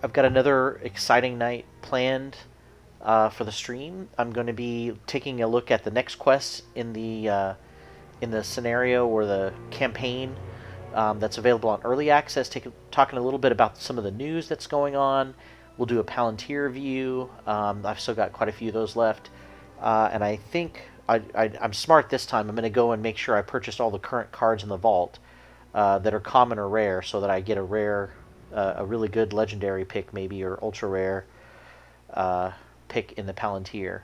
I've got another exciting night planned for the stream. I'm going to be taking a look at the next quest in the scenario or the campaign that's available on early access. Talking a little bit about some of the news that's going on. We'll do a Palantir view. I've still got quite a few of those left, and I think I'm smart this time. I'm going to go and make sure I purchased all the current cards in the vault that are common or rare, so that I get a rare, a really good legendary pick maybe, or ultra rare pick in the Palantir.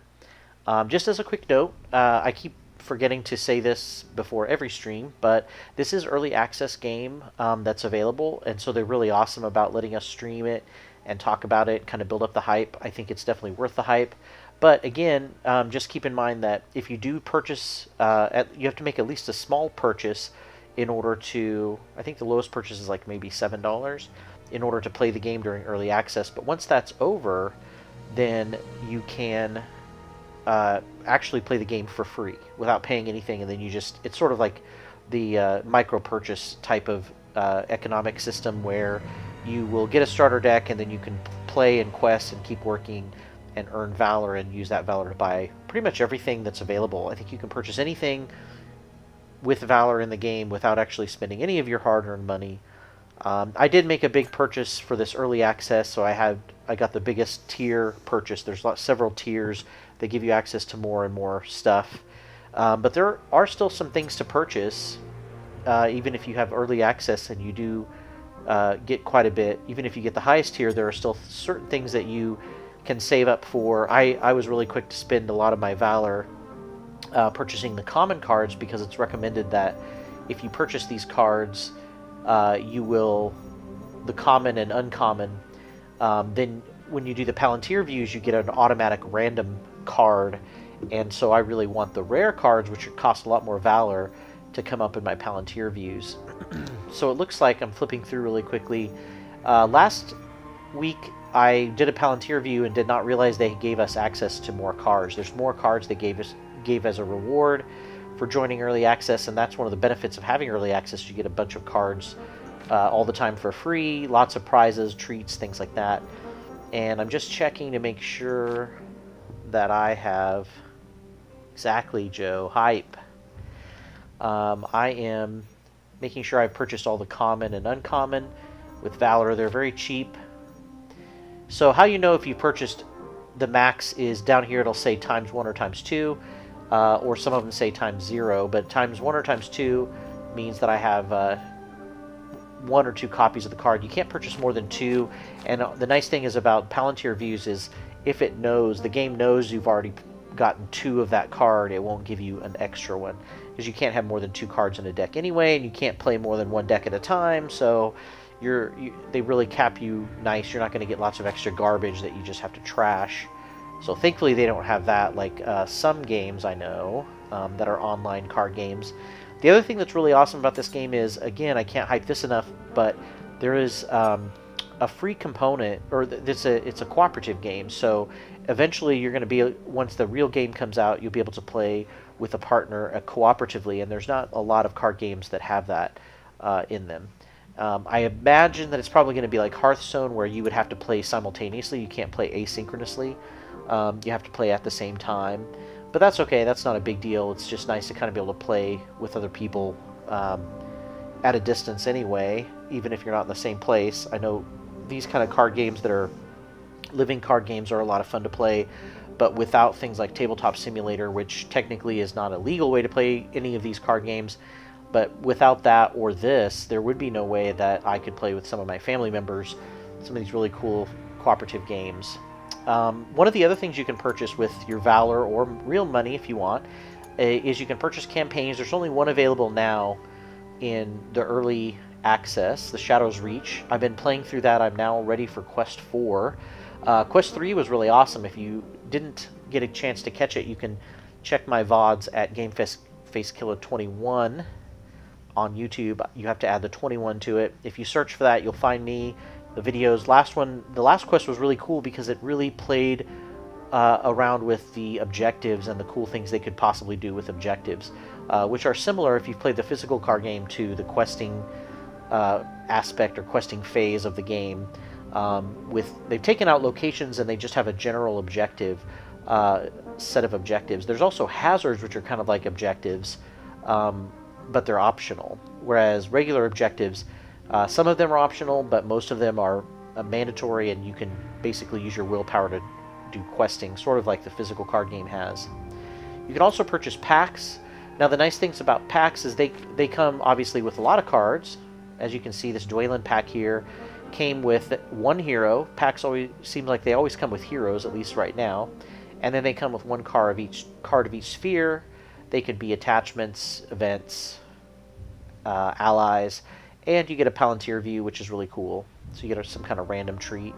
Just as a quick note, I keep forgetting to say this before every stream, but this is early access game that's available, and so they're really awesome about letting us stream it and talk about it, kind of build up the hype. I think it's definitely worth the hype. But again, just keep in mind that if you do purchase, you have to make at least a small purchase in order to, I think the lowest purchase is like maybe $7 in order to play the game during early access. But once that's over, then you can actually play the game for free without paying anything, and then it's sort of like the micro purchase type of economic system where you will get a starter deck and then you can play and quest and keep working and earn valor and use that valor to buy pretty much everything that's available. I think you can purchase anything with valor in the game without actually spending any of your hard-earned money. I did make a big purchase for this early access, so I got the biggest tier purchase. There's several tiers that give you access to more and more stuff. But there are still some things to purchase, even if you have early access and you do get quite a bit. Even if you get the highest tier, there are still certain things that you can save up for. I was really quick to spend a lot of my valor purchasing the common cards, because it's recommended that if you purchase these cards, the common and uncommon, then when you do the Palantir views, you get an automatic random card, and so I really want the rare cards, which cost a lot more valor, to come up in my Palantir views. So it looks like I'm flipping through really quickly. Last week I did a Palantir view and did not realize they gave us access to more cards. There's more cards they gave as a reward for joining early access, and that's one of the benefits of having early access. You get a bunch of cards all the time for free, lots of prizes, treats, things like that. And I'm just checking to make sure that I have exactly, Joe, hype. I am making sure I've purchased all the common and uncommon with valor. They're very cheap. So how you know if you purchased, the max is down here. It'll say times 1 or times 2. Or some of them say times 0, but times 1 or times 2 means that I have 1 or 2 copies of the card. You can't purchase more than 2, and the nice thing is about Palantir views is if the game knows you've already gotten 2 of that card, it won't give you an extra one, because you can't have more than 2 cards in a deck anyway, and you can't play more than 1 deck at a time, so they really cap you nice. You're not going to get lots of extra garbage that you just have to trash. So thankfully they don't have that like some games I know that are online card games. The other thing that's really awesome about this game is, again, I can't hype this enough, but there is a free component, or it's a cooperative game. So eventually you're going to be, once the real game comes out, you'll be able to play with a partner cooperatively, and there's not a lot of card games that have that in them. I imagine that it's probably going to be like Hearthstone, where you would have to play simultaneously. You can't play asynchronously. You have to play at the same time, but that's okay. That's not a big deal. It's just nice to kind of be able to play with other people at a distance anyway, even if you're not in the same place. I know these kind of card games that are living card games are a lot of fun to play, but without things like Tabletop Simulator, which technically is not a legal way to play any of these card games, but without that or this, there would be no way that I could play with some of my family members some of these really cool cooperative games. One of the other things you can purchase with your valor or real money if you want is you can purchase campaigns. There's only one available now in the early access, the Shadow's Reach. I've been playing through that. I'm now ready for Quest 4. Quest 3 was really awesome. If you didn't get a chance to catch it, you can check my VODs at GameFaceKiller21 on YouTube. You have to add the 21 to it. If you search for that, you'll find me. The videos, the last quest was really cool because it really played around with the objectives and the cool things they could possibly do with objectives, which are similar, if you've played the physical card game, to the questing aspect or questing phase of the game. They've taken out locations and they just have a general objective set of objectives. There's also hazards, which are kind of like objectives, but they're optional. Whereas regular objectives, some of them are optional, but most of them are mandatory, and you can basically use your willpower to do questing, sort of like the physical card game has. You can also purchase packs. Now, the nice things about packs is they come obviously with a lot of cards. As you can see, this Dwaylen pack here came with one hero. Packs always seem like they always come with heroes, at least right now. And then they come with one card of each sphere. They could be attachments, events, allies, and you get a Palantir view, which is really cool. So you get some kind of random treat.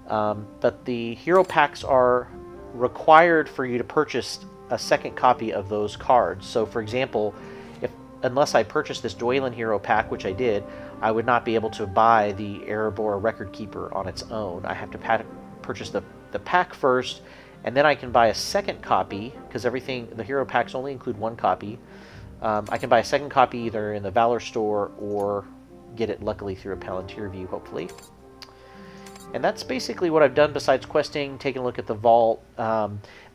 But the hero packs are required for you to purchase a second copy of those cards. So, for example, unless I purchased this Dwaylen hero pack, which I did, I would not be able to buy the Erebor Record Keeper on its own. I have to purchase the pack first, and then I can buy a second copy, because the hero packs only include one copy. I can buy a second copy either in the Valor store or get it luckily through a Palantir view, hopefully. And that's basically what I've done besides questing, taking a look at the vault.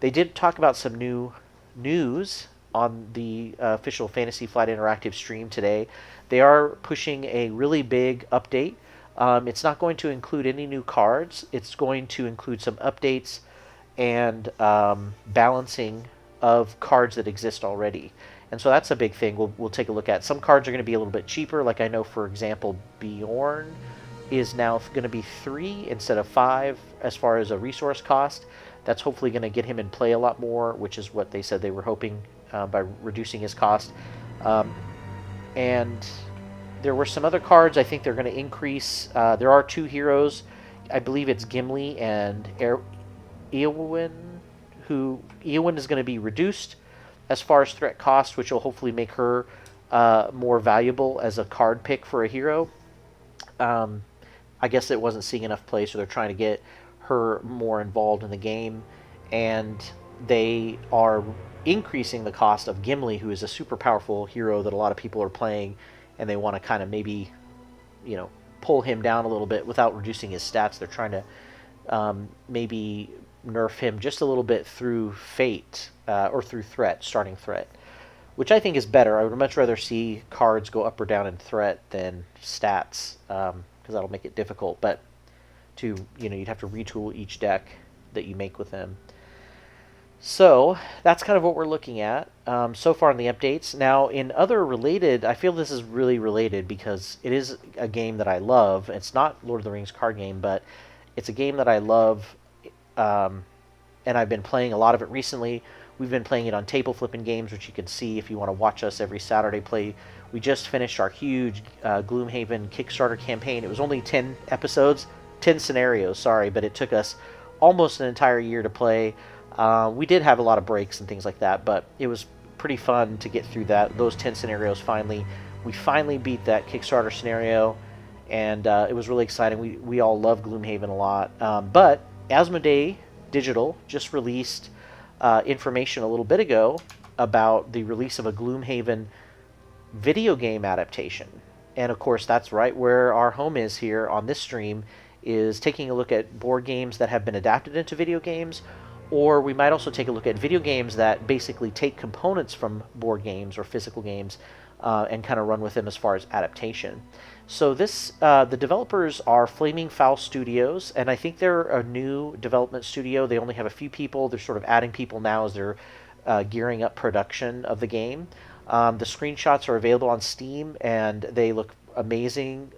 They did talk about some new news on the official Fantasy Flight Interactive stream today. They are pushing a really big update. It's not going to include any new cards. It's going to include some updates and balancing of cards that exist already. And so that's a big thing we'll take a look at. Some cards are going to be a little bit cheaper. Like I know, for example, Bjorn is now going to be 3 instead of 5 as far as a resource cost. That's hopefully going to get him in play a lot more, which is what they said they were hoping by reducing his cost. And there were some other cards I think they're going to increase. There are 2 heroes. I believe it's Gimli and Eowyn. Eowyn is going to be reduced as far as threat cost, which will hopefully make her more valuable as a card pick for a hero. I guess it wasn't seeing enough play, so they're trying to get her more involved in the game. And they are increasing the cost of Gimli, who is a super powerful hero that a lot of people are playing, and they want to kind of maybe, pull him down a little bit without reducing his stats. They're trying to maybe nerf him just a little bit through fate or through starting threat, which I think is better. I would much rather see cards go up or down in threat than stats, because that'll make it difficult. But you'd have to retool each deck that you make with them. So that's kind of what we're looking at so far in the updates. Now, in other related, I feel this is really related because it is a game that I love. It's not Lord of the Rings card game, but it's a game that I love, and I've been playing a lot of it recently. We've been playing it on Table Flipping Games, which you can see if you want to watch us every Saturday play. We just finished our huge Gloomhaven Kickstarter campaign. It was only 10 episodes, 10 scenarios, sorry, but it took us almost an entire year to play. We did have a lot of breaks and things like that, but it was pretty fun to get through those 10 scenarios finally. We finally beat that Kickstarter scenario, and it was really exciting. We all love Gloomhaven a lot. But Asmodee Digital just released information a little bit ago about the release of a Gloomhaven video game adaptation. And of course, that's right where our home is here on this stream, is taking a look at board games that have been adapted into video games, or we might also take a look at video games that basically take components from board games or physical games and kind of run with them as far as adaptation. So the developers are Flaming Fowl Studios, and I think they're a new development studio. They only have a few people. They're sort of adding people now as they're gearing up production of the game. The screenshots are available on Steam, and they look amazing.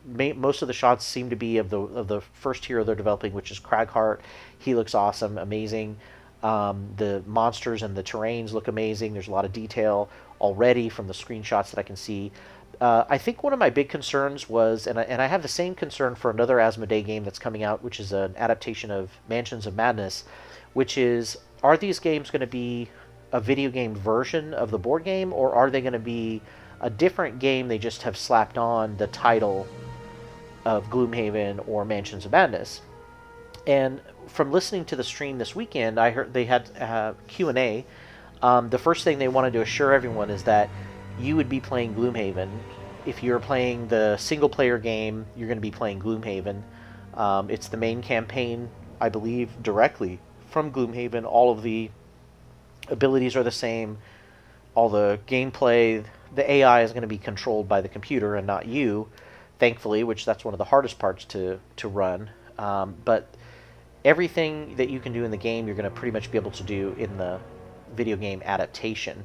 Most of the shots seem to be of the first hero they're developing, which is Cragheart. He looks awesome, amazing. The monsters and the terrains look amazing. There's a lot of detail already from the screenshots that I can see. I think one of my big concerns was, and I have the same concern for another Asmodee game that's coming out, which is an adaptation of Mansions of Madness, which is, are these games going to be a video game version of the board game, or are they going to be a different game they just have slapped on the title of Gloomhaven or Mansions of Madness? And from listening to the stream this weekend, I heard they had Q&A. The first thing they wanted to assure everyone is that you would be playing Gloomhaven. If you're playing the single-player game, you're going to be playing Gloomhaven. It's the main campaign, I believe, directly from Gloomhaven. All of the abilities are the same. All the gameplay, the AI is going to be controlled by the computer and not you, thankfully, which that's one of the hardest parts to run. But everything that you can do in the game, you're going to pretty much be able to do in the video game adaptation.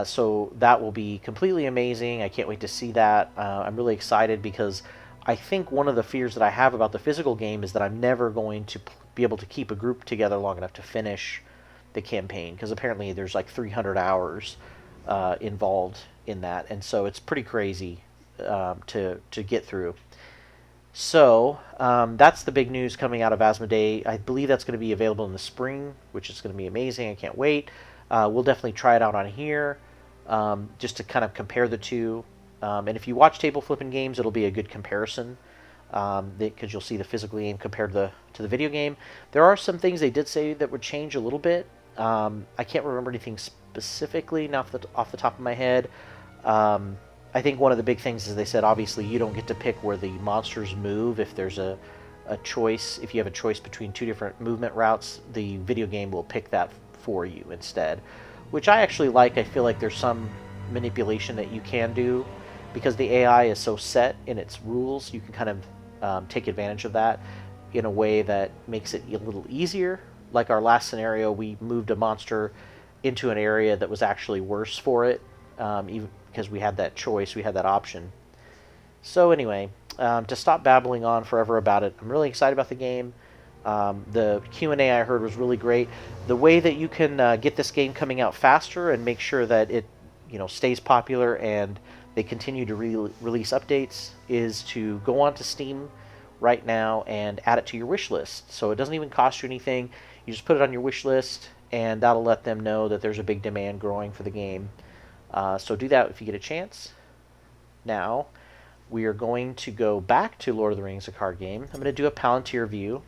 So that will be completely amazing. I can't wait to see that. I'm really excited because I think one of the fears that I have about the physical game is that I'm never going to be able to keep a group together long enough to finish the campaign, because apparently there's like 300 hours involved in that, and so it's pretty crazy to get through. So that's the big news coming out of Asmodee. I believe that's going to be available in the spring, which is going to be amazing. I can't wait. We'll definitely try it out on here just to kind of compare the two. And if you watch table flipping games, it'll be a good comparison because you'll see the physical game compared to the video game. There are some things they did say that would change a little bit. I can't remember anything specifically off the top of my head. I think one of the big things is they said obviously you don't get to pick where the monsters move. If there's a choice, if you have a choice between two different movement routes, the video game will pick that for you instead, which I actually like. I feel like there's some manipulation that you can do because the AI is so set in its rules. You can kind of take advantage of that in a way that makes it a little easier. Like our last scenario, we moved a monster into an area that was actually worse for it, even because we had that choice, we had that option. So anyway, to stop babbling on forever about it, I'm really excited about the game. The Q&A I heard was really great. The way that you can get this game coming out faster and make sure that it stays popular and they continue to release updates is to go onto Steam right now and add it to your wish list. So it doesn't even cost you anything. You just put it on your wish list, and that'll let them know that there's a big demand growing for the game. So do that if you get a chance. Now, we are going to go back to Lord of the Rings, a card game. I'm going to do a Palantir view.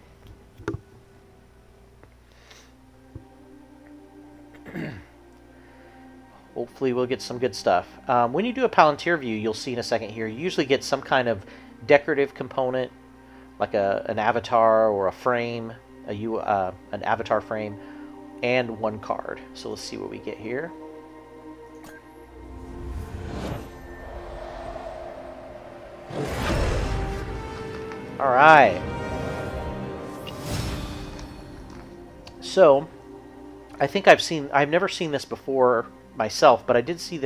Hopefully we'll get some good stuff. When you do a Palantir view, you'll see in a second here, you usually get some kind of decorative component, like an avatar or a frame, an avatar frame, and one card. So let's see what we get here. All right. So, I think I've never seen this before myself, but I did see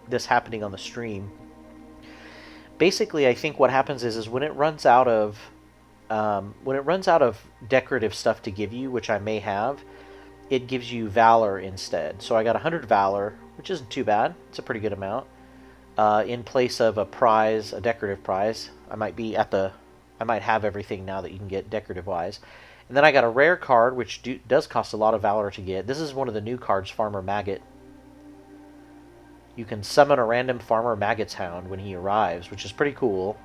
this happening on the stream. Basically, I think what happens is when it runs out of decorative stuff to give you, which I may have, it gives you Valor instead. So I got 100 Valor, which isn't too bad. It's a pretty good amount. In place of a prize, a decorative prize. I might have everything now that you can get decorative wise. And then I got a rare card, which does cost a lot of Valor to get. This is one of the new cards, Farmer Maggot. You can summon a random Farmer Maggot's Hound when he arrives, which is pretty cool.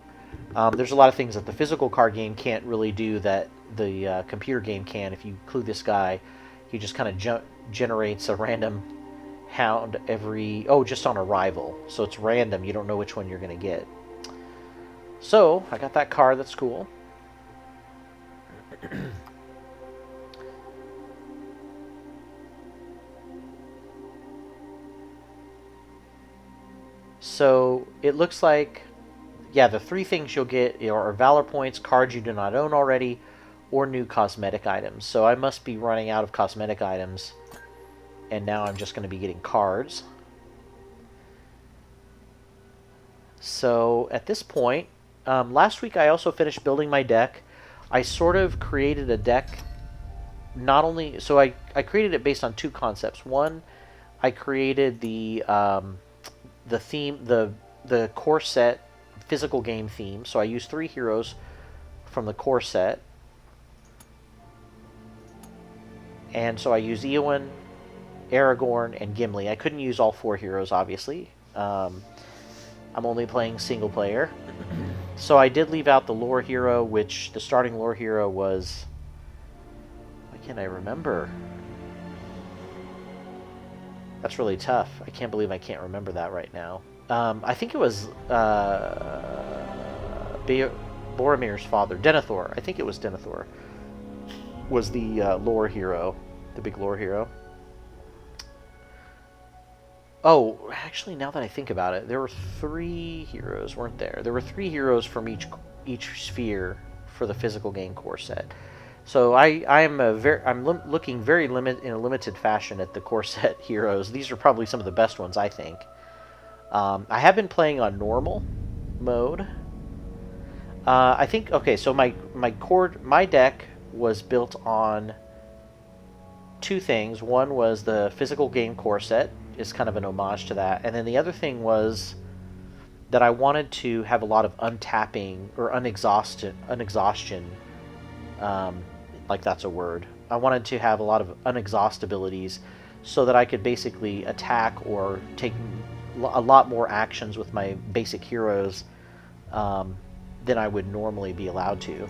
There's a lot of things that the physical card game can't really do that the computer game can. If you clue this guy, he just kind of generates a random hound just on arrival. So it's random. You don't know which one you're going to get. So I got that card. That's cool. So it looks like, yeah, the three things you'll get are Valor points, cards you do not own already, or new cosmetic items. So I must be running out of cosmetic items, and now I'm just going to be getting cards. So at this point, last week I also finished building my deck. I sort of created a deck, so I created it based on two concepts. One, I created the theme, the core set physical game theme. So I used 3 heroes from the core set. And so I used Eowyn, Aragorn, and Gimli. I couldn't use all 4 heroes, obviously. I'm only playing single player. So I did leave out the lore hero, which the starting lore hero was... Why can't I remember? That's really tough. I can't believe I can't remember that right now. I think it was Boromir's father, Denethor. I think it was Denethor. Was the lore hero, the big lore hero. Oh, actually, now that I think about it, there were 3 heroes, weren't there? There were 3 heroes from each sphere for the physical game core set. So I'm looking very in a limited fashion at the core set heroes. These are probably some of the best ones, I think. I have been playing on normal mode. I think, okay, so my deck was built on 2 things. One was the physical game core set, is kind of an homage to that, and then the other thing was that I wanted to have a lot of untapping or unexhaustion. Like that's a word. I wanted to have a lot of unexhaust abilities so that I could basically attack or take a lot more actions with my basic heroes than I would normally be allowed to.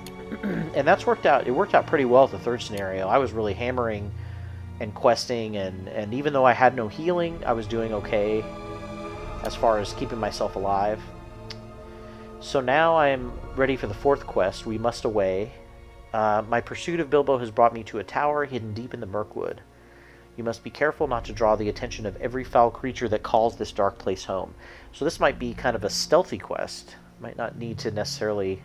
And that's worked out. It worked out pretty well with the 3rd scenario. I was really hammering and questing, and even though I had no healing, I was doing okay as far as keeping myself alive. So now I'm ready for the 4th quest, We Must Away. My pursuit of Bilbo has brought me to a tower hidden deep in the Mirkwood. You must be careful not to draw the attention of every foul creature that calls this dark place home. So this might be kind of a stealthy quest. Might not need to necessarily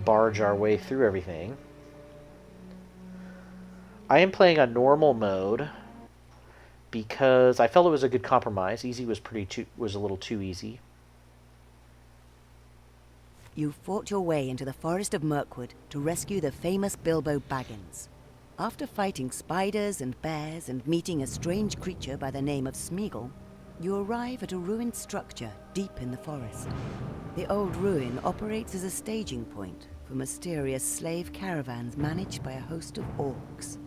barge our way through everything. I am playing on normal mode because I felt it was a good compromise. Easy was a little too easy. You fought your way into the forest of Mirkwood to rescue the famous Bilbo Baggins. After fighting spiders and bears and meeting a strange creature by the name of Smeagol, you arrive at a ruined structure deep in the forest. The old ruin operates as a staging point for mysterious slave caravans managed by a host of orcs.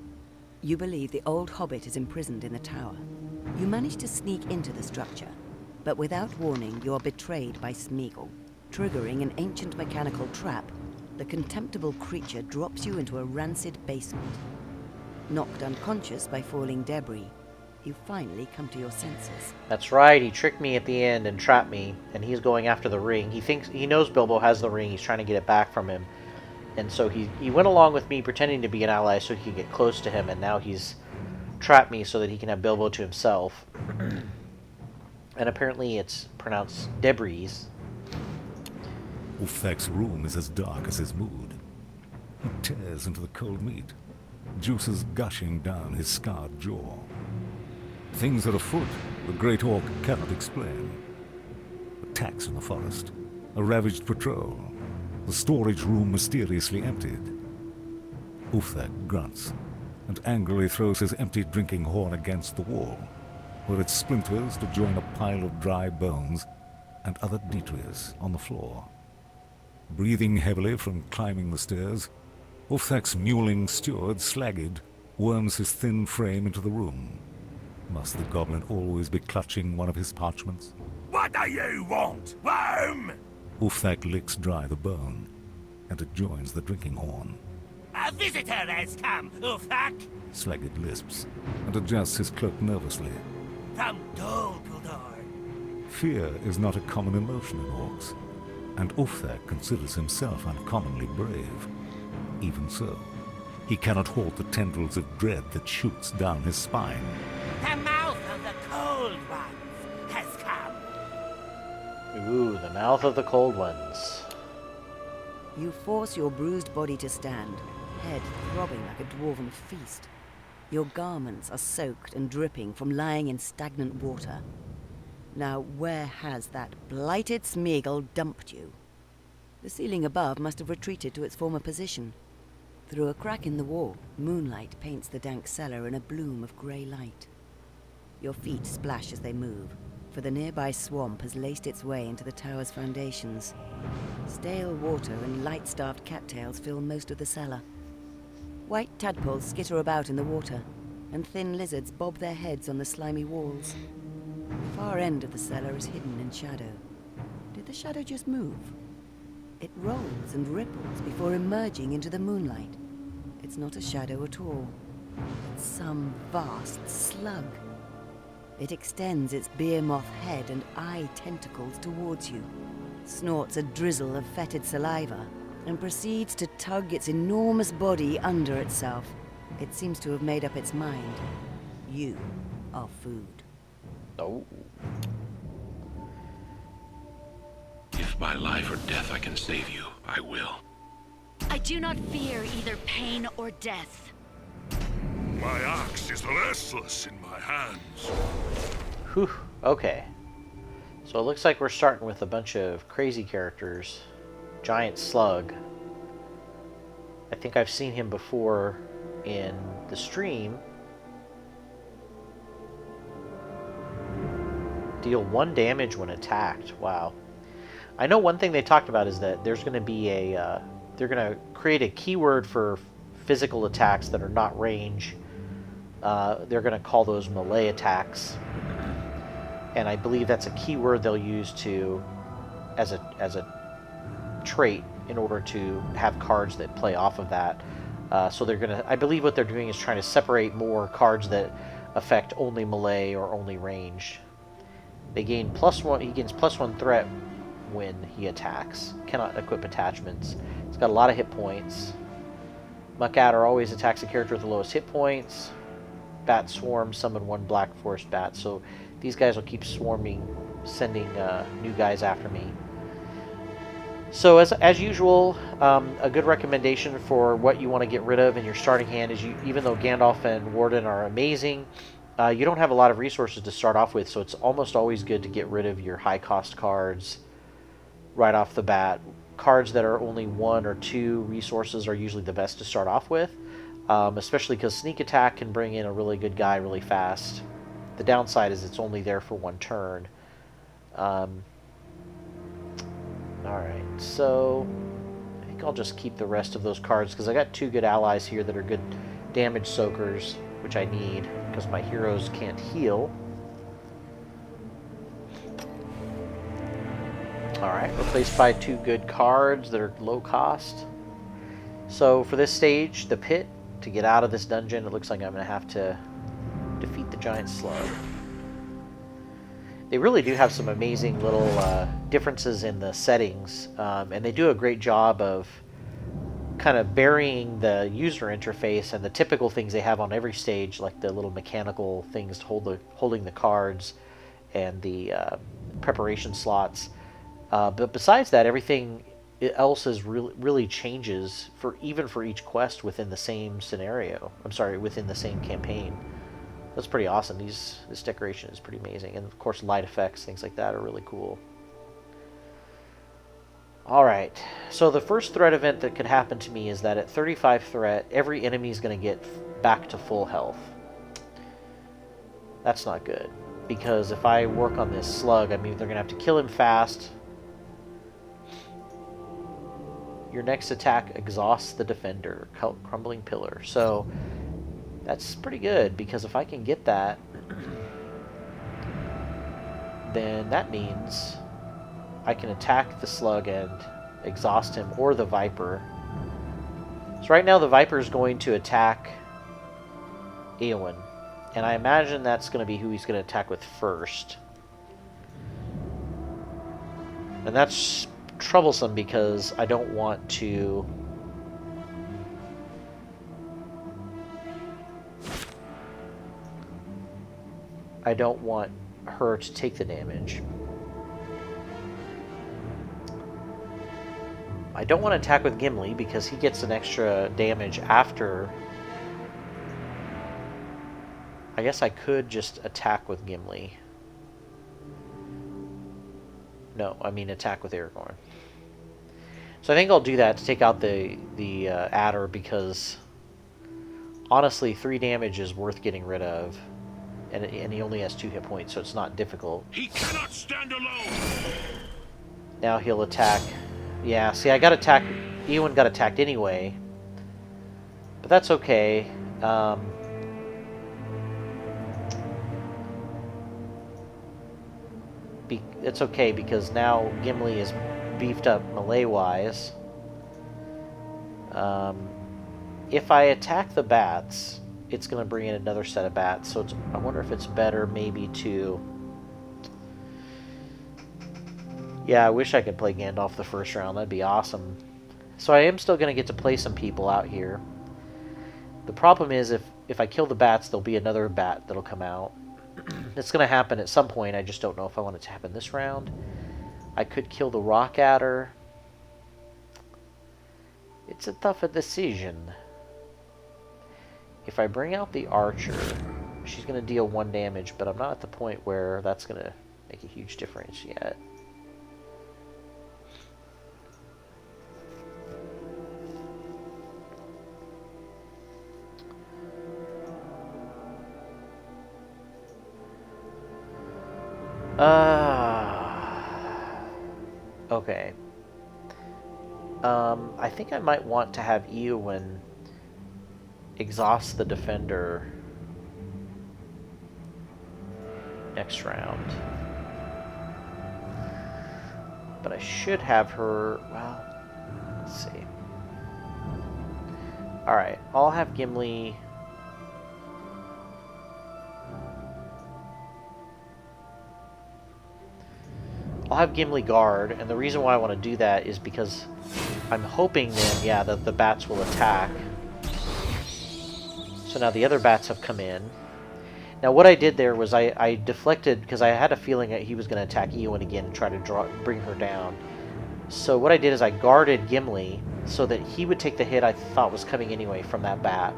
You believe the old hobbit is imprisoned in the tower. You manage to sneak into the structure, but without warning you are betrayed by Smeagol. Triggering an ancient mechanical trap, the contemptible creature drops you into a rancid basement. Knocked unconscious by falling debris, you finally come to your senses. That's right, he tricked me at the end and trapped me, and he's going after the ring. He knows Bilbo has the ring, he's trying to get it back from him. And so he went along with me pretending to be an ally so he could get close to him, and now he's trapped me so that he can have Bilbo to himself. And apparently it's pronounced debris. Ulfthac's room is as dark as his mood. He tears into the cold meat, juices gushing down his scarred jaw. Things are afoot the great orc cannot explain. Attacks in the forest, a ravaged patrol, the storage room mysteriously emptied. Ulfthac grunts and angrily throws his empty drinking horn against the wall, where it splinters to join a pile of dry bones and other detritus on the floor. Breathing heavily from climbing the stairs, Ulfthac's mewling steward, Slaggid, worms his thin frame into the room. Must the goblin always be clutching one of his parchments? What do you want, worm? Ulfthac licks dry the bone, and it joins the drinking horn. A visitor has come, Ulfthak. Slaggid lisps, and adjusts his cloak nervously. From Dol Guldur. Fear is not a common emotion in orcs, and Ulfthac considers himself uncommonly brave. Even so, he cannot halt the tendrils of dread that shoots down his spine. The mouth of the cold ones has come. Ooh, the mouth of the cold ones. You force your bruised body to stand, head throbbing like a dwarven feast. Your garments are soaked and dripping from lying in stagnant water. Now, where has that blighted Smeagol dumped you? The ceiling above must have retreated to its former position. Through a crack in the wall, moonlight paints the dank cellar in a bloom of grey light. Your feet splash as they move, for the nearby swamp has laced its way into the tower's foundations. Stale water and light-starved cattails fill most of the cellar. White tadpoles skitter about in the water, and thin lizards bob their heads on the slimy walls. The far end of the cellar is hidden in shadow. Did the shadow just move? It rolls and ripples before emerging into the moonlight. It's not a shadow at all. It's some vast slug. It extends its beer moth head and eye tentacles towards you, snorts a drizzle of fetid saliva, and proceeds to tug its enormous body under itself. It seems to have made up its mind. You are food. Oh. If by life or death I can save you, I will. I do not fear either pain or death. My axe is restless in my hands. Whew. Okay. So it looks like we're starting with a bunch of crazy characters. Giant Slug. I think I've seen him before in the stream. Deal 1 damage when attacked. Wow. I know one thing they talked about is that there's going to be a... they're going to create a keyword for physical attacks that are not range. They're going to call those melee attacks. And I believe that's a keyword they'll use to... as a trait in order to have cards that play off of that. So they're going to... I believe what they're doing is trying to separate more cards that affect only melee or only range. They gain +1. He gains +1 threat when he attacks. Cannot equip attachments. It's got a lot of hit points. Muck-Adder always attacks a character with the lowest hit points. Bat Swarm, summon 1 Black Forest Bat. So these guys will keep swarming, sending new guys after me. So as usual, a good recommendation for what you want to get rid of in your starting hand is even though Gandalf and Warden are amazing, you don't have a lot of resources to start off with, so it's almost always good to get rid of your high-cost cards right off the bat. Cards that are only 1 or 2 resources are usually the best to start off with, especially because Sneak Attack can bring in a really good guy really fast. The downside is it's only there for 1 turn. Alright, so I think I'll just keep the rest of those cards because I got 2 good allies here that are good damage soakers, which I need because my heroes can't heal. Alright, replaced by 2 good cards that are low cost. So for this stage, the pit, to get out of this dungeon, it looks like I'm going to have to defeat the Giant Slug. They really do have some amazing little differences in the settings, and they do a great job of kind of burying the user interface and the typical things they have on every stage, like the little mechanical things holding the cards and the preparation slots. But besides that, everything else is really changes even for each quest within the same scenario. I'm sorry, within the same campaign. That's pretty awesome. This decoration is pretty amazing, and of course, light effects, things like that, are really cool. All right. So the first threat event that could happen to me is that at 35 threat, every enemy is going to get back to full health. That's not good, because if I work on this slug, I mean, they're going to have to kill him fast. Your next attack exhausts the defender, Crumbling Pillar. So that's pretty good, because if I can get that, then that means I can attack the slug and exhaust him, or the Viper. So right now the Viper is going to attack Eowyn, and I imagine that's going to be who he's going to attack with first. And that's troublesome because I don't want to... I don't want her to take the damage. I don't want to attack with Gimli because he gets an extra damage after. I guess I could just attack with Gimli. No, I mean attack with Aragorn. So I think I'll do that to take out the adder, because honestly 3 damage is worth getting rid of. And he only has 2 hit points, so it's not difficult. He cannot stand alone. Now he'll attack. Yeah, see, I got attacked. Eowyn got attacked anyway. But that's okay. It's okay because now Gimli is beefed up melee-wise. If I attack the bats, it's going to bring in another set of bats. So I wonder if it's better maybe to Yeah, I wish I could play Gandalf the first round. That'd be awesome. So I am still going to get to play some people out here. The problem is if I kill the bats, there'll be another bat that'll come out. It's going to happen at some point. I just don't know if I want it to happen this round. I could kill the rock adder. It's a tough decision. If I bring out the archer, she's going to deal 1 damage, but I'm not at the point where that's going to make a huge difference yet. Okay. I think I might want to have Eowyn exhaust the defender next round. But I should have her, well, let's see. Alright, I'll have Gimli. I'll have Gimli guard, and the reason why I want to do that is because I'm hoping then, yeah, that the bats will attack. So now the other bats have come in. Now what I did there was I deflected, because I had a feeling that he was going to attack Eowyn again and try to bring her down. So what I did is I guarded Gimli so that he would take the hit I thought was coming anyway from that bat.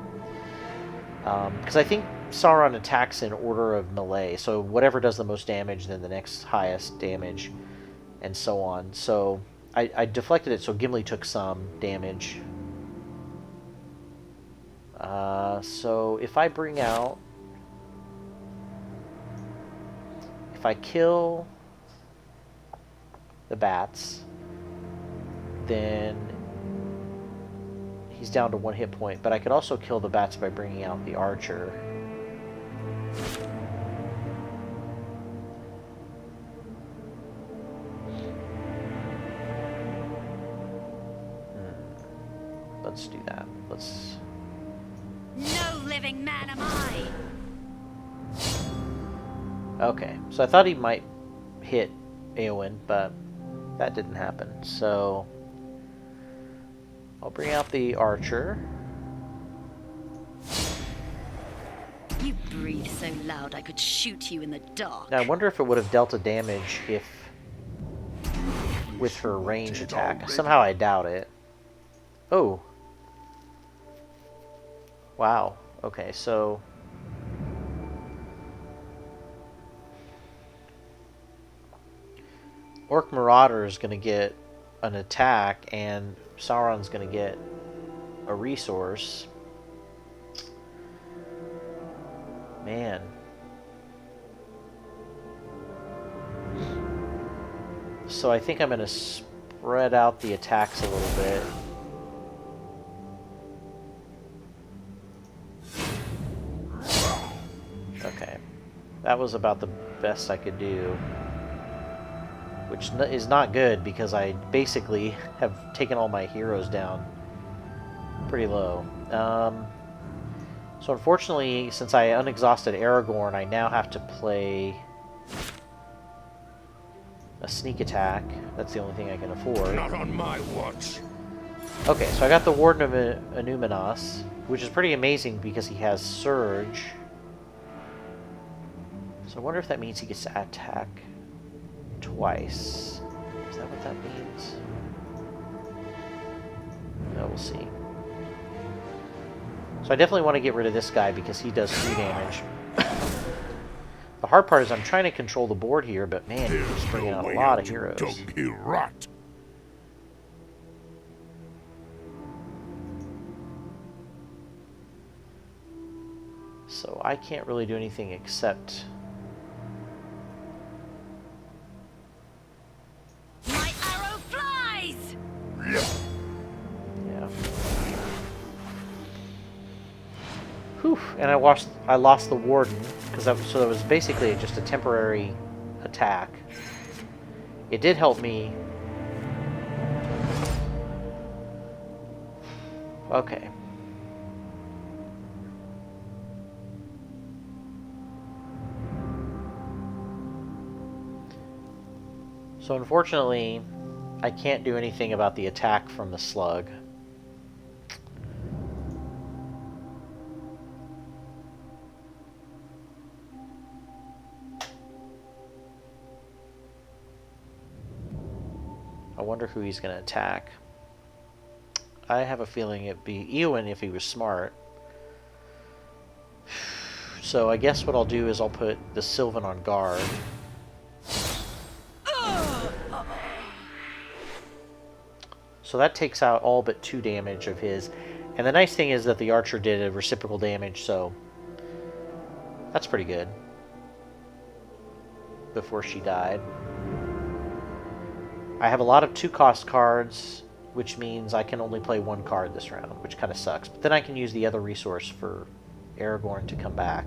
Because I think Sauron attacks in order of melee, so whatever does the most damage, then the next highest damage, and so on. So I deflected it so Gimli took some damage. So if I bring out... If I kill the bats, then he's down to 1 hit point, but I could also kill the bats by bringing out the archer. Let's do that. Let's... No living man am I! Okay, so I thought he might hit Eowyn, but that didn't happen. So I'll bring out the archer. You breathe so loud I could shoot you in the dark. Now I wonder if it would have dealt a damage if with her range attack. Somehow I doubt it. Oh. Wow. Okay, so... Orc Marauder is going to get an attack, and Sauron's going to get a resource. Man. So I think I'm going to spread out the attacks a little bit. Okay. That was about the best I could do. Which is not good, because I basically have taken all my heroes down pretty low. So unfortunately, since I unexhausted Aragorn, I now have to play a sneak attack. That's the only thing I can afford. Not on my watch. Okay, so I got the Warden of Anúminas, which is pretty amazing because he has Surge. So I wonder if that means he gets to attack twice. Is that what that means? No, we'll see. So I definitely want to get rid of this guy because he does 3 damage. The hard part is I'm trying to control the board here, but man, he keeps bringing out a lot of heroes. Dung-heel rot. So I can't really do anything except... My arrow flies! Yeah. Whew. And I lost the Warden, because so that was basically just a temporary attack. It did help me. Okay. So unfortunately, I can't do anything about the attack from the slug. I wonder who he's going to attack. I have a feeling it'd be Eowyn if he was smart. So I guess what I'll do is I'll put the Sylvan on guard. So that takes out all but 2 damage of his. And the nice thing is that the archer did a reciprocal damage, so that's pretty good. Before she died. I have a lot of 2-cost cards, which means I can only play 1 card this round, which kind of sucks. But then I can use the other resource for Aragorn to come back.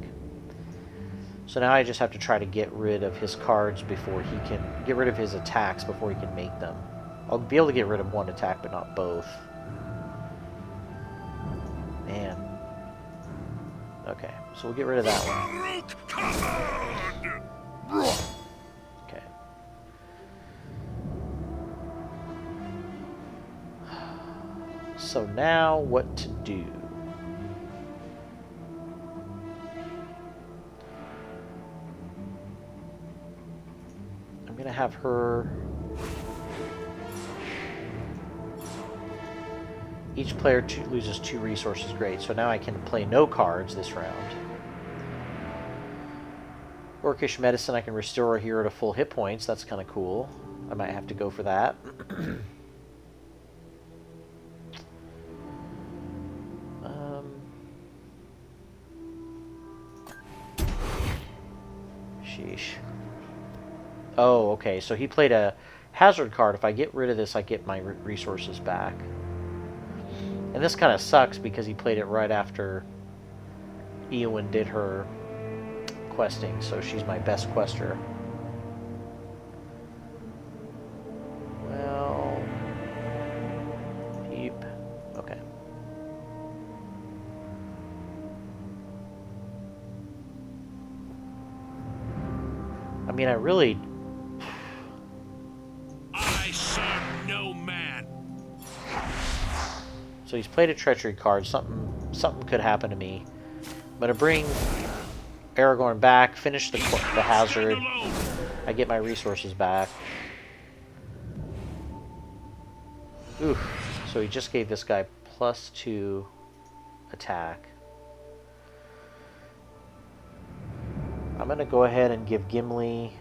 So now I just have to try to get rid of his cards before he can... get rid of his attacks before he can make them. I'll be able to get rid of 1 attack, but not both. Man. Okay, so we'll get rid of that one. Okay. So now, what to do? I'm gonna have her... Each player loses 2 resources. Great. So now I can play no cards this round. Orcish Medicine, I can restore a hero to full hit points. That's kind of cool. I might have to go for that. Sheesh. Oh, okay. So he played a hazard card. If I get rid of this, I get my resources back. And this kind of sucks because he played it right after Eowyn did her questing, so she's my best quester. Well... Peep. Okay. I mean, I really... I serve no man. So he's played a treachery card. Something could happen to me. I'm going to bring Aragorn back, finish the hazard. I get my resources back. Oof. So he just gave this guy +2 attack. I'm going to go ahead and give Gimli...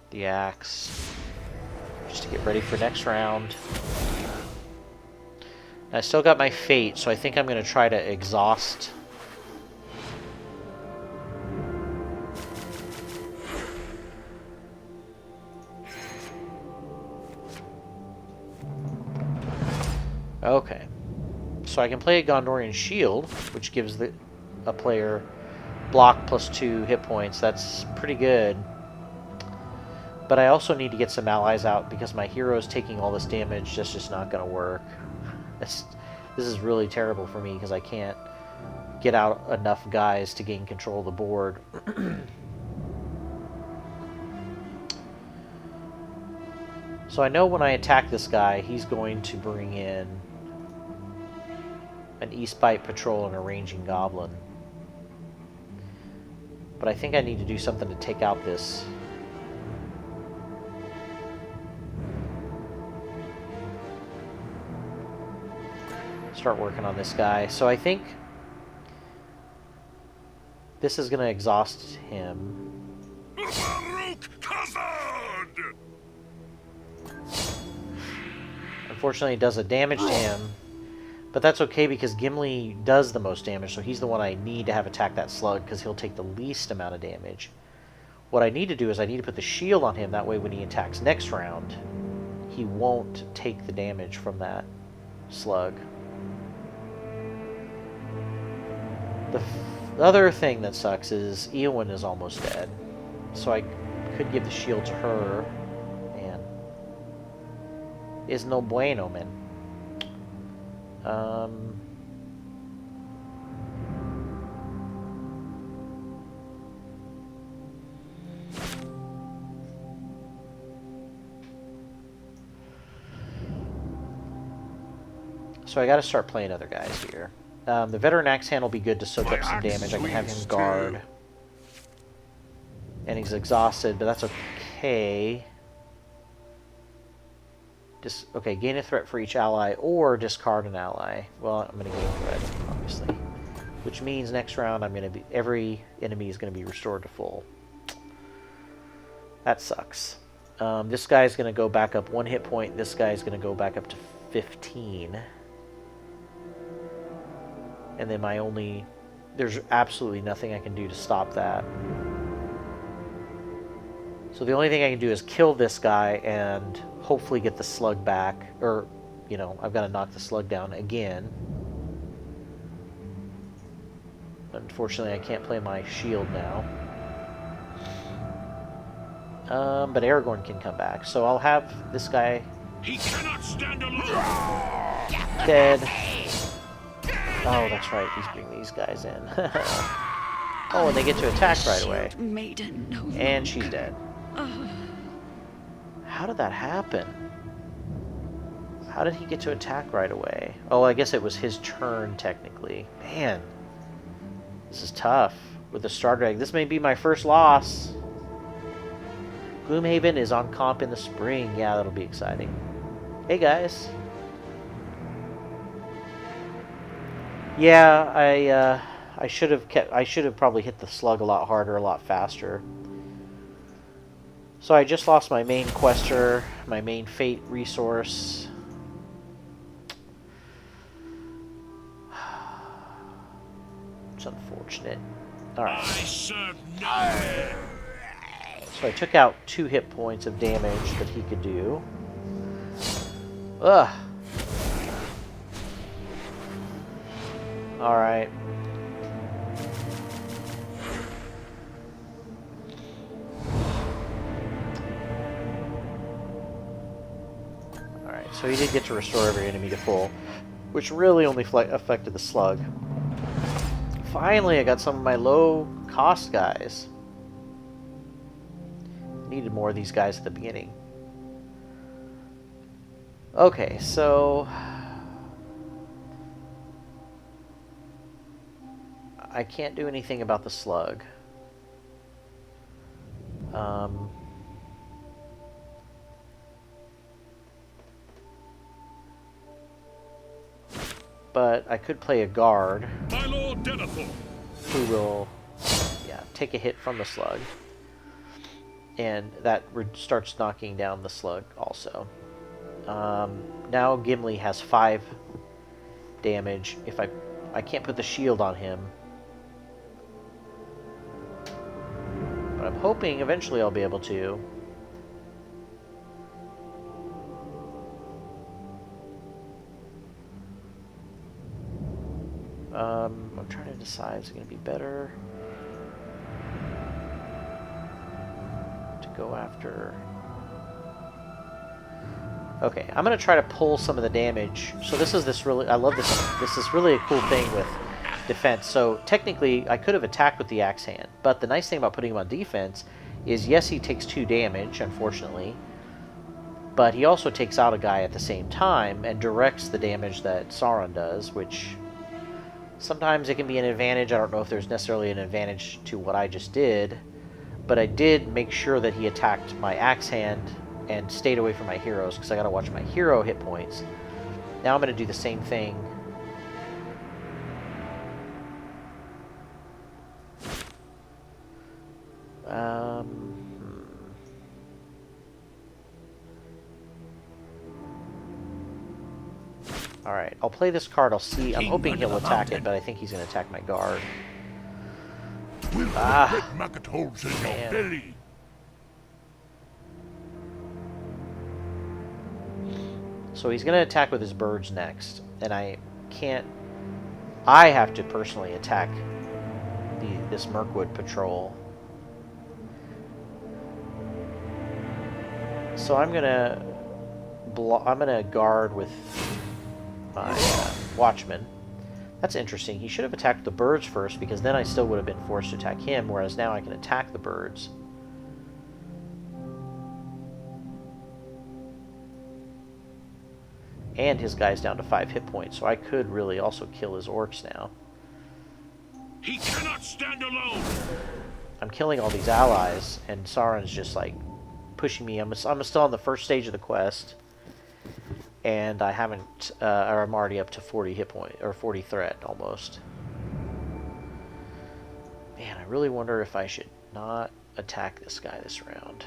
the axe. Just to get ready for next round. I still got my fate, so I think I'm going to try to exhaust. Okay. So I can play a Gondorian Shield, which gives a player block +2 hit points. That's pretty good. But I also need to get some allies out because my hero's taking all this damage. That's just not going to work. This is really terrible for me because I can't get out enough guys to gain control of the board. So I know when I attack this guy, he's going to bring in an Eastbite Patrol and a Ranging Goblin. But I think I need to do something to take out this... start working on this guy. So I think this is going to exhaust him. Unfortunately, it does a damage to him, but that's okay because Gimli does the most damage, so he's the one I need to have attack that slug because he'll take the least amount of damage. What I need to do is I need to put the shield on him, that way when he attacks next round, he won't take the damage from that slug. The other thing that sucks is Eowyn is almost dead. So I could give the shield to her. And is no bueno, man. So I got to start playing other guys here. The veteran axe hand will be good to soak up some damage. I can have him guard. And he's exhausted, but that's okay. Okay, gain a threat for each ally, or discard an ally. Well, I'm going to gain threat, obviously. Which means next round every enemy is going to be restored to full. That sucks. This guy's going to go back up 1 hit point. This guy's going to go back up to 15. And then there's absolutely nothing I can do to stop that. So the only thing I can do is kill this guy and hopefully get the slug back. Or, I've got to knock the slug down again. Unfortunately, I can't play my shield now. But Aragorn can come back. So I'll have this guy... He cannot stand alone! Dead. Oh, that's right. He's bringing these guys in. Oh, and they get to attack right away. And she's dead. How did that happen? How did he get to attack right away? Oh, I guess it was his turn, technically. Man. This is tough. With the Star Drag. This may be my first loss. Gloomhaven is on comp in the spring. Yeah, that'll be exciting. Hey, guys. Yeah, I should have probably hit the slug a lot harder, a lot faster. So I just lost my main quester, my main fate resource. It's unfortunate. Alright. So I took out 2 hit points of damage that he could do. Ugh. Alright. Alright, so he did get to restore every enemy to full, which really only affected the slug. Finally, I got some of my low-cost guys. Needed more of these guys at the beginning. Okay, so... I can't do anything about the slug. But I could play a guard. My Lord Denethor. Who will, take a hit from the slug. And that starts knocking down the slug also. Now Gimli has 5 damage. If I can't put the shield on him. But I'm hoping eventually I'll be able to. I'm trying to decide, is it going to be better to go after... Okay, I'm going to try to pull some of the damage. So I love this. This is really a cool thing with defense. So technically, I could have attacked with the axe hand. But the nice thing about putting him on defense is, yes, he takes 2 damage, unfortunately. But he also takes out a guy at the same time and directs the damage that Sauron does, which... Sometimes it can be an advantage. I don't know if there's necessarily an advantage to what I just did. But I did make sure that he attacked my axe hand and stayed away from my heroes, because I gotta watch my hero hit points. Now I'm gonna do the same thing. Alright, I'll play this card, I'll see. I'm hoping he'll attack it, but I think he's going to attack my guard. We'll put maggot holes in your belly. So he's going to attack with his birds next, and I have to personally attack this Mirkwood patrol. So I'm going to guard with my Watchman. That's interesting. He should have attacked the birds first, because then I still would have been forced to attack him, whereas now I can attack the birds. And his guy's down to 5 hit points, so I could really also kill his orcs now. He cannot stand alone! I'm killing all these allies, and Sauron's just like pushing me. I'm still on the first stage of the quest, and I haven't, or I'm already up to 40 hit point, or 40 threat almost. Man, I really wonder if I should not attack this guy this round.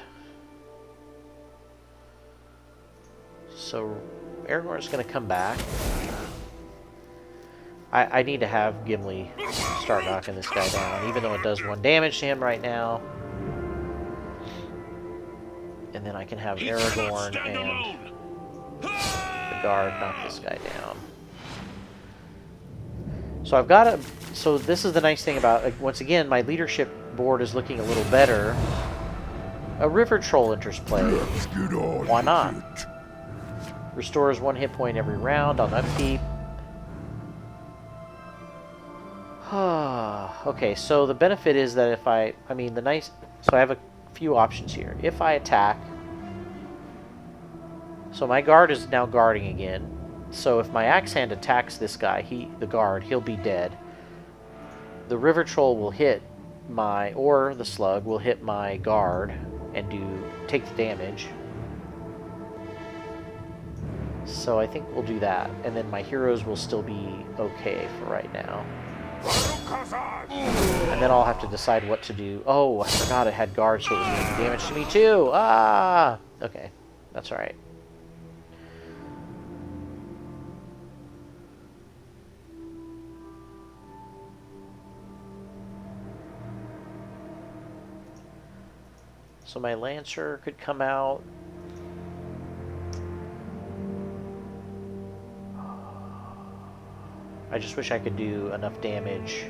So Aragorn's going to come back. I need to have Gimli start knocking this guy down, even though it does 1 damage to him right now. And then I can have Aragorn and the guard knock this guy down. So I've got a... So this is the nice thing about... Like, once again, my leadership board is looking a little better. A River Troll enters play. Why not? Restores 1 hit point every round on upkeep. Okay, so the benefit is that if I mean, so I have a few options here. If I attack, so my guard is now guarding again. So if my axe hand attacks this guy, the guard, he'll be dead. The River Troll will hit or the slug will hit my guard and take the damage. So I think we'll do that, and then my heroes will still be okay for right now. And then I'll have to decide what to do. Oh, I forgot it had guards, so it was going to do damage to me too. Ah! Okay, that's alright. So my Lancer could come out. I just wish I could do enough damage.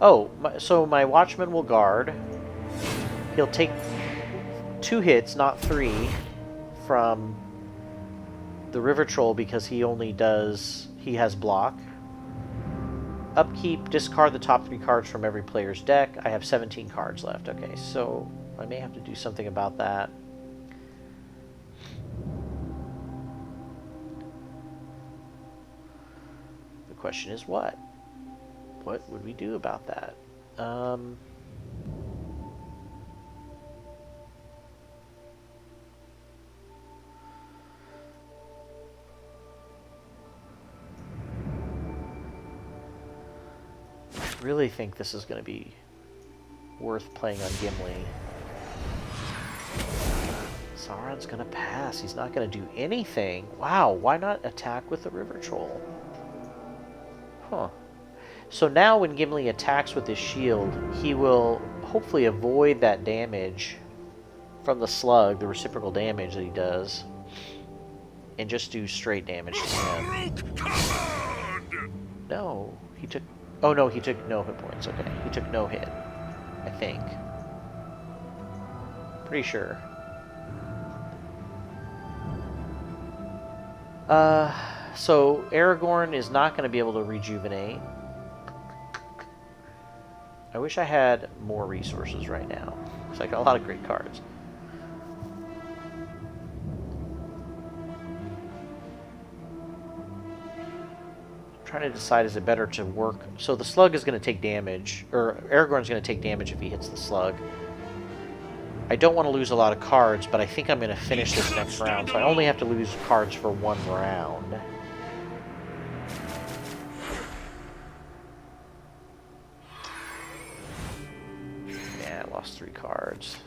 Oh, so my Watchman will guard. He'll take 2 hits, not 3, from the River Troll because he has block. Upkeep, discard the top 3 cards from every player's deck. I have 17 cards left. Okay, so I may have to do something about that. The question is what? What would we do about that? I really think this is going to be worth playing on Gimli. Sauron's going to pass. He's not going to do anything. Wow, why not attack with the River Troll? Huh. So now when Gimli attacks with his shield, he will hopefully avoid that damage from the slug, the reciprocal damage that he does, and just do straight damage to him. No, he took... Oh no, he took no hit points. Okay, he took no hit, I think. Pretty sure. So Aragorn is not going to be able to rejuvenate. I wish I had more resources right now, because I got a lot of great cards. I'm trying to decide, is it better to work... So the slug is going to take damage, or Aragorn's going to take damage if he hits the slug. I don't want to lose a lot of cards, but I think I'm going to finish this next round, so I only have to lose cards for 1 round. Yeah, I lost 3 cards.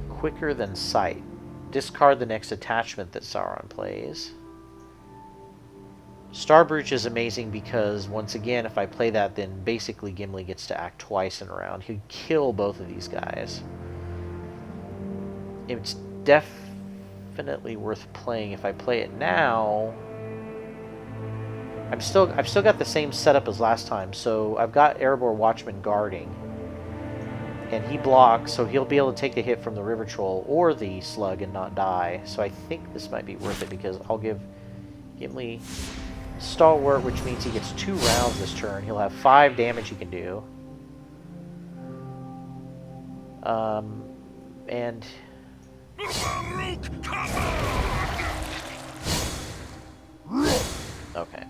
Quicker than sight. Discard the next attachment that Sauron plays. Starbreach is amazing because, once again, if I play that, then basically Gimli gets to act twice in a round. He'd kill both of these guys. It's definitely worth playing. If I play it now, I've still got the same setup as last time. So I've got Erebor Watchman guarding, and he blocks, so he'll be able to take the hit from the River Troll or the slug and not die. So I think this might be worth it because I'll give Gimli Stalwart, which means he gets 2 rounds this turn. He'll have 5 damage he can do. And Baruch Kabod! Okay.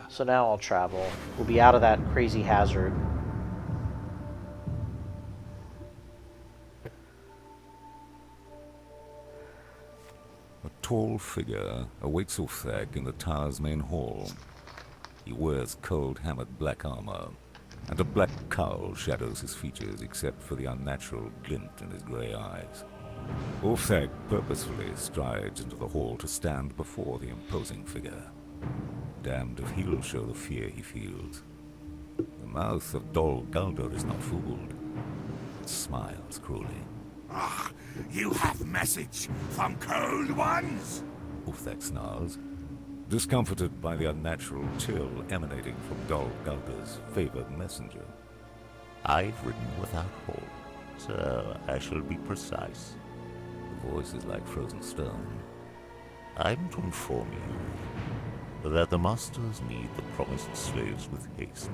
So now I'll travel. We'll be out of that crazy hazard. A tall figure awaits Ulfthek in the tower's main hall. He wears cold-hammered black armor, and a black cowl shadows his features except for the unnatural glint in his grey eyes. Ulfthek purposefully strides into the hall to stand before the imposing figure. Damned if he'll show the fear he feels. The mouth of Dol Guldur is not fooled. It smiles cruelly. Ah, you have message from Cold Ones? Ulfthek snarls, discomforted by the unnatural chill emanating from Dol Guldur's favored messenger. I've ridden without halt, so I shall be precise. The voice is like frozen stone. I'm to inform you that the masters need the promised slaves with haste.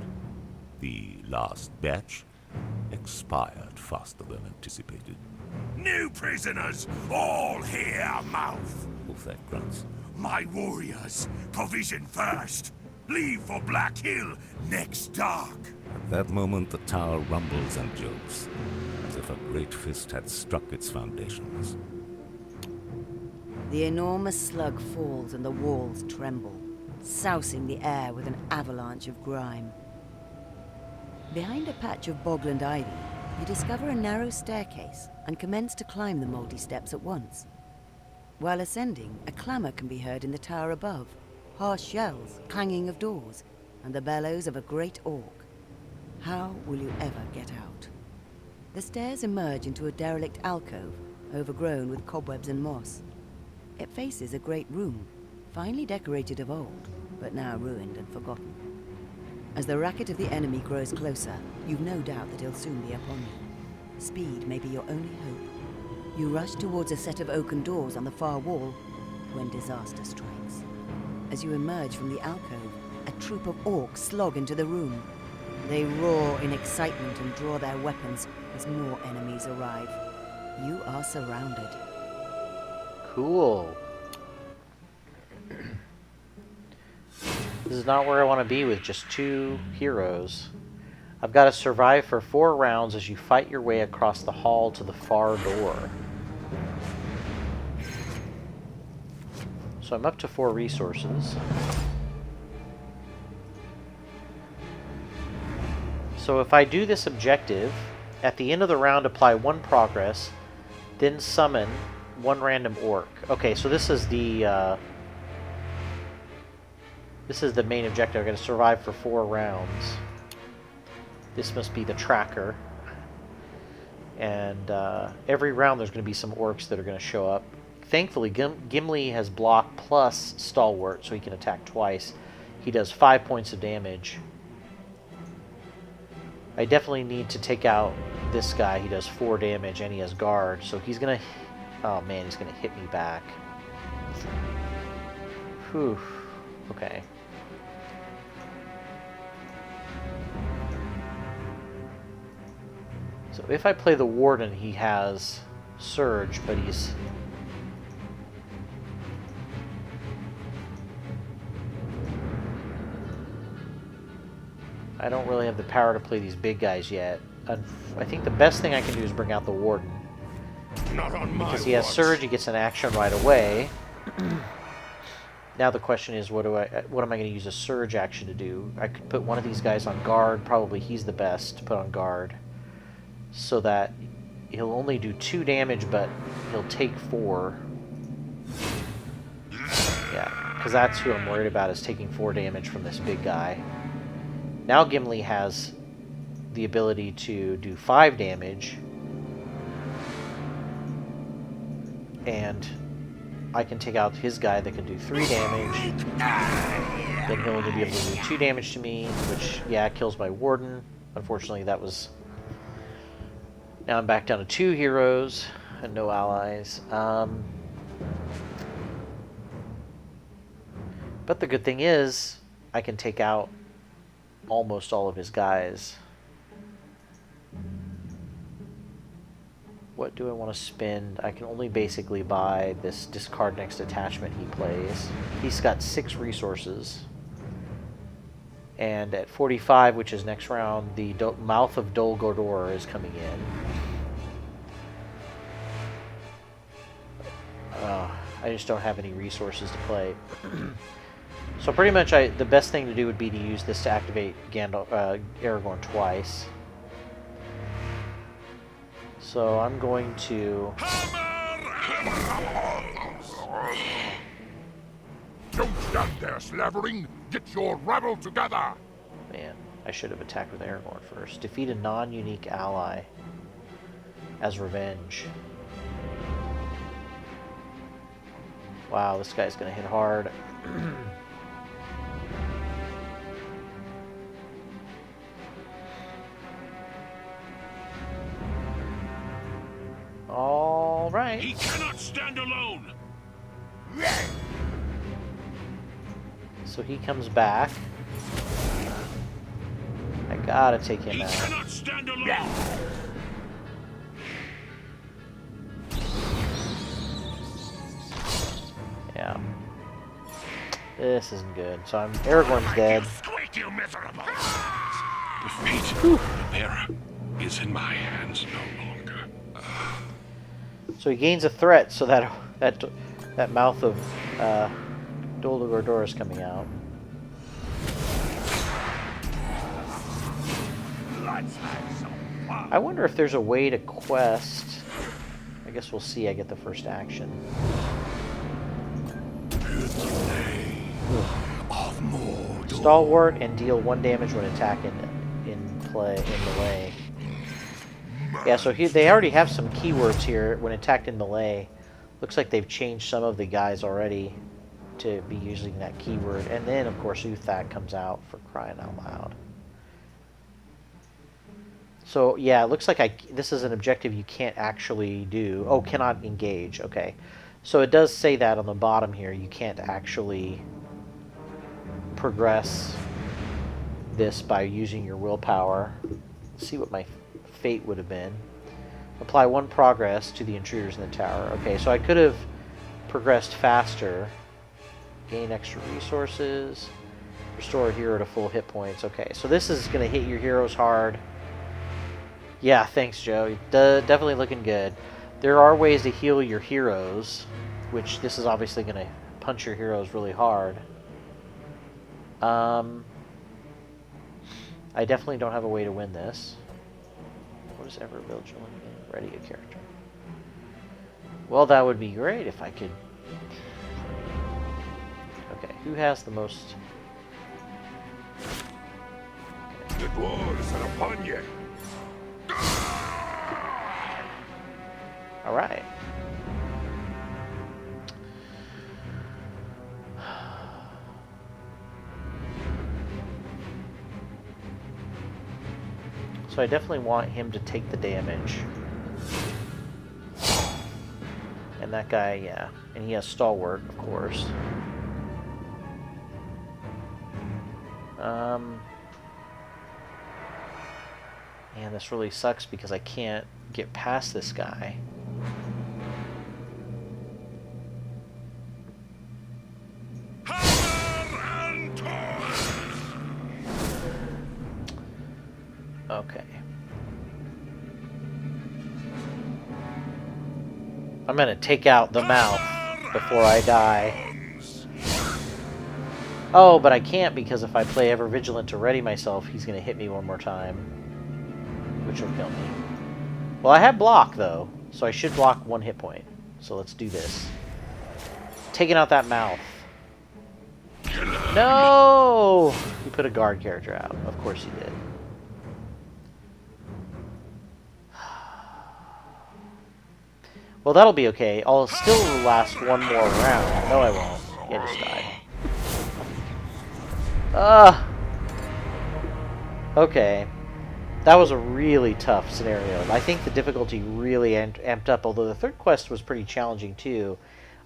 The last batch expired faster than anticipated. New prisoners, all here, mouth! Ulfthek grunts. My warriors, provision first. Leave for Black Hill next dark. At that moment, the tower rumbles and jolts, as if a great fist had struck its foundations. The enormous slug falls and the walls tremble, sousing the air with an avalanche of grime. Behind a patch of bogland ivy, you discover a narrow staircase and commence to climb the moldy steps at once. While ascending, a clamor can be heard in the tower above, harsh yells, clanging of doors, and the bellows of a great orc. How will you ever get out? The stairs emerge into a derelict alcove, overgrown with cobwebs and moss. It faces a great room, finely decorated of old, but now ruined and forgotten. As the racket of the enemy grows closer, you've no doubt that he'll soon be upon you. Speed may be your only hope. You rush towards a set of oaken doors on the far wall when disaster strikes. As you emerge from the alcove, a troop of orcs slog into the room. They roar in excitement and draw their weapons as more enemies arrive. You are surrounded. Cool. This is not where I want to be with just 2 heroes. I've got to survive for 4 rounds as you fight your way across the hall to the far door. So I'm up to 4 resources. So if I do this objective, at the end of the round apply 1 progress, then summon 1 random orc. Okay, so this is the main objective. I'm going to survive for 4 rounds. This must be the tracker. And every round there's going to be some orcs that are going to show up. Thankfully, Gimli has block plus stalwart, so he can attack twice. He does 5 points of damage. I definitely need to take out this guy. He does 4 damage, and he has guard, so he's going to... Oh man, he's going to hit me back. Whew. Okay. So if I play the Warden, he has Surge, but he's... I don't really have the power to play these big guys yet. I think the best thing I can do is bring out the Warden. Not on my Because he has watch. Surge, he gets an action right away. Now the question is, what am I going to use a Surge action to do? I could put one of these guys on guard. Probably he's the best to put on guard. So that he'll only do 2 damage, but he'll take 4. Yeah, because that's who I'm worried about, is taking 4 damage from this big guy. Now Gimli has the ability to do 5 damage. And I can take out his guy that can do 3 damage. Then he'll only be able to do 2 damage to me, which, yeah, kills my Warden. Unfortunately, that was... Now I'm back down to 2 heroes and no allies. But the good thing is, I can take out almost all of his guys. What do I want to spend? I can only basically buy this discard next attachment he plays. He's got 6 resources. And at 45, which is next round, the Mouth of Dol Guldur is coming in. I just don't have any resources to play. So pretty much the best thing to do would be to use this to activate Aragorn twice. So I'm going to... Don't stand there slavering! Get your rabble together! Man, I should have attacked with Aragorn first. Defeat a non-unique ally as revenge. Wow, this guy's gonna hit hard. All right. He cannot stand alone! So he comes back. I gotta take him He out. cannot stand alone! Yeah. This isn't good. So Aragorn's dead. Squeak, you miserable! Defeat the bearer is in my hands no longer. So he gains a threat, so that Mouth of Dol Guldur is coming out. Let's have some fun! I wonder if there's a way to quest. I guess we'll see. I get the first action. Of Mordor. Stalwart and deal 1 damage when attack in melee. Yeah, so they already have some keywords here when attacked in melee. Looks like they've changed some of the guys already to be using that keyword. And then, of course, Uthak comes out for crying out loud. So, yeah, it looks like this is an objective you can't actually do. Oh, cannot engage. Okay. So it does say that on the bottom here. You can't actually progress this by using your willpower. Let's see what my fate would have been. Apply 1 progress to the intruders in the tower. Okay, so I could have progressed faster. Gain extra resources. Restore a hero to full hit points. Okay, so this is going to hit your heroes hard. Yeah, thanks, Joe. Definitely looking good. There are ways to heal your heroes, which this is obviously going to punch your heroes really hard. I definitely don't have a way to win this. What is ever vigilant and ready a character? Well, that would be great if I could. Okay, who has the most? The dwarves are upon you! All right. So I definitely want him to take the damage. And that guy, yeah. And he has Stalwart, of course. Man, this really sucks because I can't get past this guy. Okay. I'm gonna take out the mouth before I die. Oh, but I can't because if I play Ever Vigilant to ready myself, he's gonna hit me one more time, which will kill me. Well, I have block though, so I should block 1 hit point. So let's do this. Taking out that mouth. No! He put a guard character out. Of course he did. Well, that'll be okay. I'll still last 1 more round. No, I won't. Yeah, just die. Okay. That was a really tough scenario. I think the difficulty really amped up, although the third quest was pretty challenging too.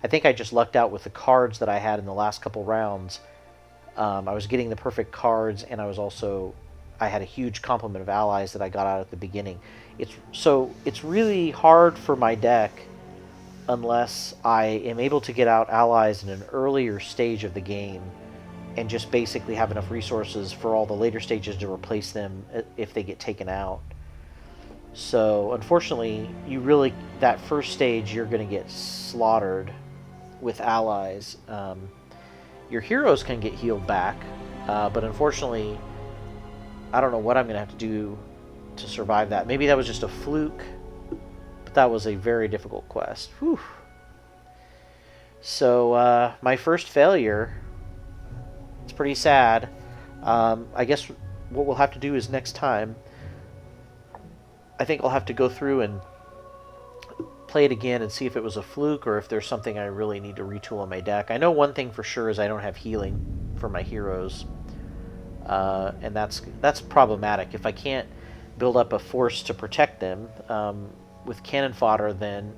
I think I just lucked out with the cards that I had in the last couple rounds. I was getting the perfect cards, and I had a huge complement of allies that I got out at the beginning. It's really hard for my deck unless I am able to get out allies in an earlier stage of the game and just basically have enough resources for all the later stages to replace them if they get taken out. So unfortunately, that first stage you're going to get slaughtered with allies. Your heroes can get healed back, but unfortunately, I don't know what I'm going to have to do to survive that. Maybe that was just a fluke, but that was a very difficult quest. Whew. So my first failure. It's pretty sad. I guess what we'll have to do is next time, I think I'll have to go through and play it again and see if it was a fluke or if there's something I really need to retool on my deck. I know one thing for sure is I don't have healing for my heroes, and that's problematic. If I can't build up a force to protect them with cannon fodder, then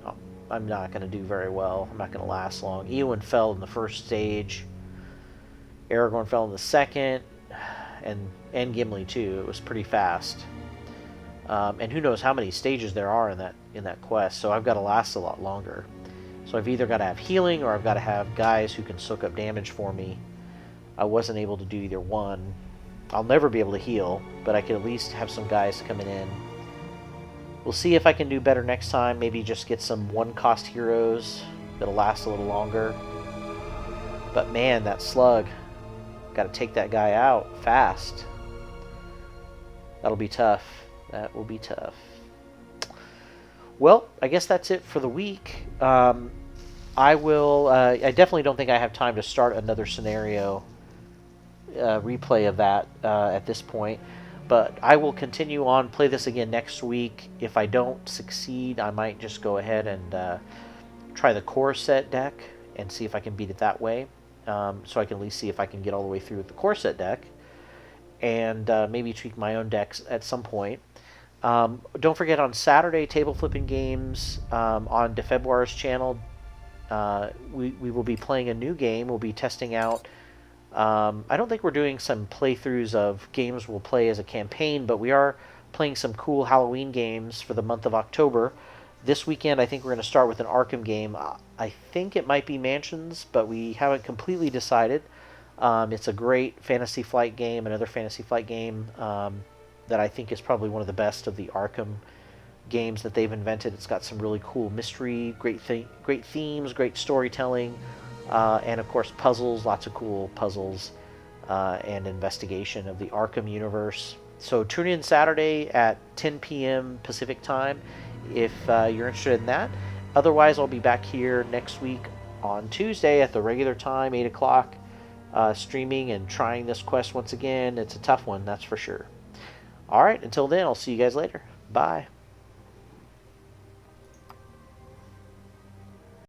I'm not going to do very well. I'm not going to last long. Eowyn fell in the first stage. Aragorn fell in the second, and Gimli too. It was pretty fast, and who knows how many stages there are in that quest. So I've got to last a lot longer. So I've either got to have healing or I've got to have guys who can soak up damage for me. I wasn't able to do either one. I'll never be able to heal, but I could at least have some guys coming in. We'll see if I can do better next time. Maybe just get some one-cost heroes that'll last a little longer. But man, that slug. Got to take that guy out fast. That'll be tough. That will be tough. Well, I guess that's it for the week. I definitely don't think I have time to start another scenario replay of that at this point. But I will continue on, play this again next week. If I don't succeed, I might just go ahead and try the core set deck and see if I can beat it that way. So I can at least see if I can get all the way through with the core set deck, and maybe tweak my own decks at some point. Don't forget, on Saturday, Table Flipping Games on DeFebruar's channel, we will be playing a new game. We'll be testing out. I don't think we're doing some playthroughs of games we'll play as a campaign, but we are playing some cool Halloween games for the month of October. This weekend, I think we're going to start with an Arkham game. I think it might be Mansions, but we haven't completely decided. It's a great Fantasy Flight game, another Fantasy Flight game that I think is probably one of the best of the Arkham games that they've invented. It's got some really cool mystery, great themes, great storytelling, and of course puzzles, lots of cool puzzles and investigation of the Arkham universe. So tune in Saturday at 10 p.m. Pacific time if you're interested in that. Otherwise, I'll be back here next week on Tuesday at the regular time, 8 o'clock, streaming and trying this quest once again. It's a tough one, that's for sure. All right, until then, I'll see you guys later. Bye.